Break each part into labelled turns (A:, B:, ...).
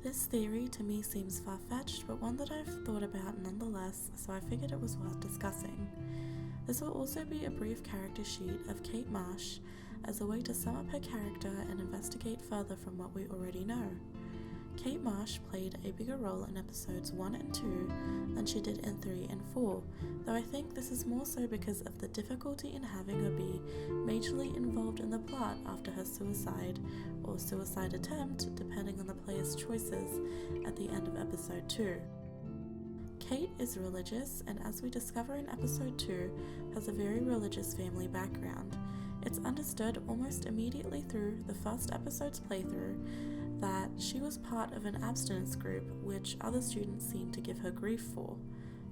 A: This theory to me seems far-fetched, but one that I've thought about nonetheless, so I figured it was worth discussing. This will also be a brief character sheet of Kate Marsh as a way to sum up her character and investigate further from what we already know. Kate Marsh played a bigger role in episodes 1 and 2 than she did in 3 and 4, though I think this is more so because of the difficulty in having her be majorly involved in the plot after her suicide, or suicide attempt, depending on the player's choices, at the end of episode 2. Kate is religious, and as we discover in episode 2, has a very religious family background. It's understood almost immediately through the first episode's playthrough that she was part of an abstinence group which other students seem to give her grief for.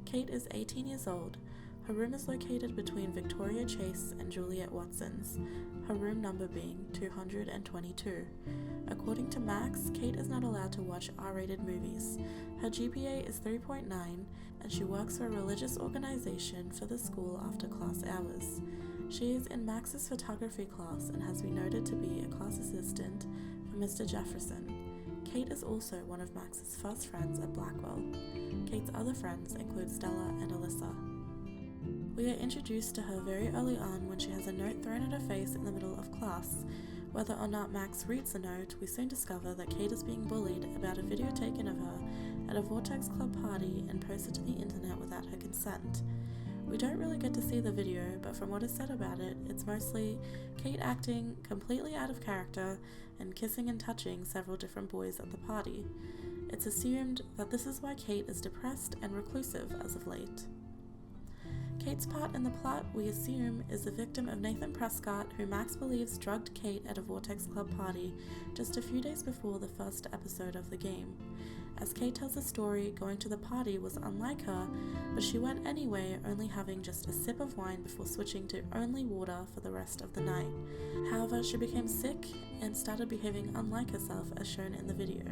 A: Kate is 18 years old. Her room is located between Victoria Chase and Juliet Watson's, her room number being 222. According to Max, Kate is not allowed to watch R-rated movies. Her GPA is 3.9, and she works for a religious organization for the school after class hours. She is in Max's photography class and has been noted to be a class assistant for Mr. Jefferson. Kate is also one of Max's first friends at Blackwell. Kate's other friends include Stella and Alyssa. We are introduced to her very early on when she has a note thrown at her face in the middle of class. Whether or not Max reads the note, we soon discover that Kate is being bullied about a video taken of her at a Vortex Club party and posted to the internet without her consent. We don't really get to see the video, but from what is said about it, it's mostly Kate acting completely out of character and kissing and touching several different boys at the party. It's assumed that this is why Kate is depressed and reclusive as of late. Kate's part in the plot, we assume, is the victim of Nathan Prescott, who Max believes drugged Kate at a Vortex Club party just a few days before the first episode of the game. As Kate tells the story, going to the party was unlike her, but she went anyway, only having just a sip of wine before switching to only water for the rest of the night. However, she became sick and started behaving unlike herself as shown in the video.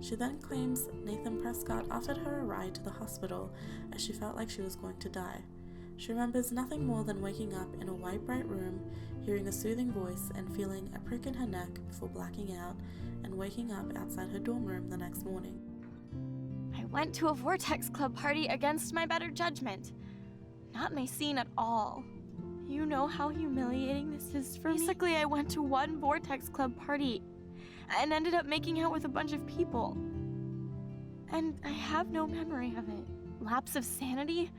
A: She then claims Nathan Prescott offered her a ride to the hospital as she felt like she was going to die. She remembers nothing more than waking up in a white bright room, hearing a soothing voice and feeling a prick in her neck before blacking out and waking up outside her dorm room the next morning.
B: I went to a Vortex Club party against my better judgment. Not my scene at all. You know how humiliating this is for me? Basically, I went to one Vortex Club party and ended up making out with a bunch of people. And I have no memory of it. Lapse of sanity?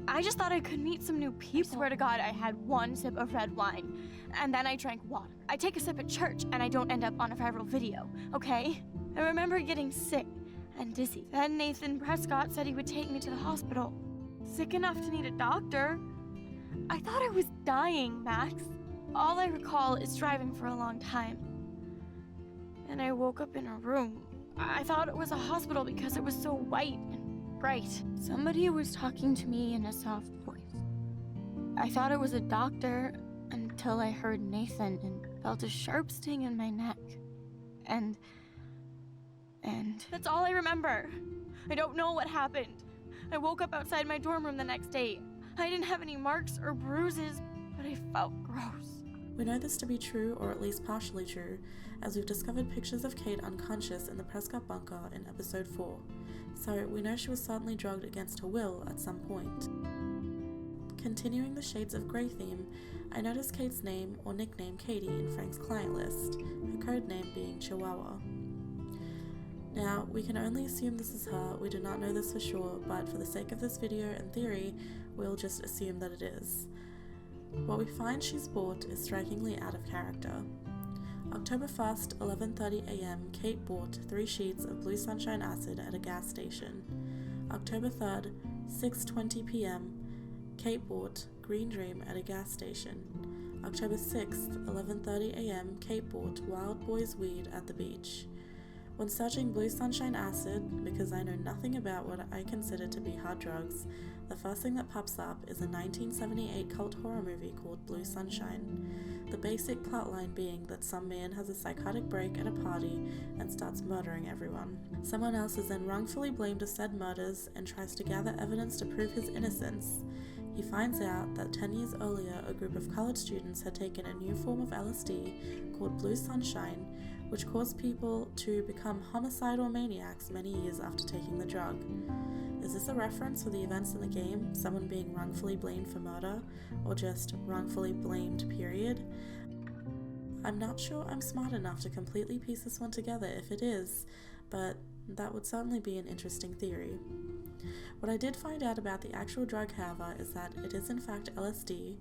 B: I just thought I could meet some new people. I swear to God, I had one sip of red wine, and then I drank water. I take a sip at church, and I don't end up on a viral video, okay? I remember getting sick and dizzy. Then Nathan Prescott said he would take me to the hospital. Sick enough to need a doctor. I thought I was dying, Max. All I recall is driving for a long time. And I woke up in a room. I thought it was a hospital because it was so white and bright. Somebody was talking to me in a soft voice. I thought it was a doctor until I heard Nathan and felt a sharp sting in my neck. And that's all I remember. I don't know what happened. I woke up outside my dorm room the next day. I didn't have any marks or bruises, but I felt gross.
A: We know this to be true, or at least partially true, as we've discovered pictures of Kate unconscious in the Prescott bunker in episode 4. So we know she was certainly drugged against her will at some point. Continuing the Shades of Grey theme, I noticed Kate's name or nickname Katie in Frank's client list, her code name being Chihuahua. Now, we can only assume this is her, we do not know this for sure, but for the sake of this video and theory, we'll just assume that it is. What we find she's bought is strikingly out of character. October 1st, 11:30 a.m., Kate bought 3 sheets of Blue Sunshine Acid at a gas station. October 3rd, 6:20 p.m., Kate bought Green Dream at a gas station. October 6th, 11:30 a.m., Kate bought Wild Boy's Weed at the beach. When searching Blue Sunshine Acid, because I know nothing about what I consider to be hard drugs, the first thing that pops up is a 1978 cult horror movie called Blue Sunshine. The basic plotline being that some man has a psychotic break at a party and starts murdering everyone. Someone else is then wrongfully blamed for said murders and tries to gather evidence to prove his innocence. He finds out that 10 years earlier a group of college students had taken a new form of LSD called Blue Sunshine, which caused people to become homicidal maniacs many years after taking the drug. Is this a reference for the events in the game, someone being wrongfully blamed for murder, or just wrongfully blamed, period? I'm not sure I'm smart enough to completely piece this one together if it is, but that would certainly be an interesting theory. What I did find out about the actual drug, however, is that it is in fact LSD,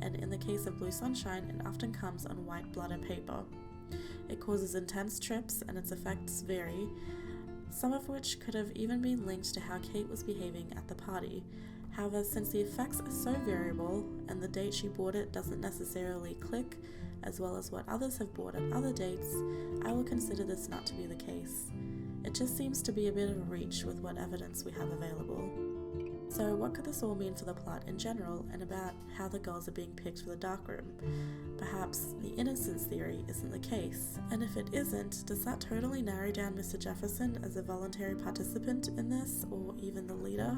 A: and in the case of Blue Sunshine, it often comes on white blotter paper. It causes intense trips, and its effects vary, some of which could have even been linked to how Kate was behaving at the party. However, since the effects are so variable, and the date she bought it doesn't necessarily click, as well as what others have bought at other dates, I will consider this not to be the case. It just seems to be a bit of a reach with what evidence we have available. So what could this all mean for the plot in general, and about how the girls are being picked for the darkroom? Perhaps the innocence theory isn't the case, and if it isn't, does that totally narrow down Mr. Jefferson as a voluntary participant in this, or even the leader?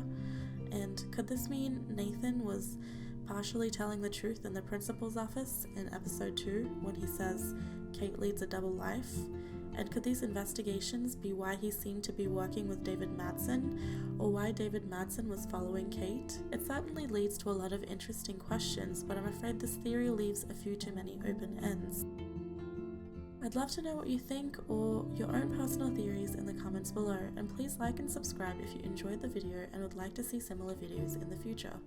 A: And could this mean Nathan was partially telling the truth in the principal's office in episode 2 when he says Kate leads a double life? And could these investigations be why he seemed to be working with David Madsen, or why David Madsen was following Kate? It certainly leads to a lot of interesting questions, but I'm afraid this theory leaves a few too many open ends. I'd love to know what you think, or your own personal theories, in the comments below, and please like and subscribe if you enjoyed the video and would like to see similar videos in the future.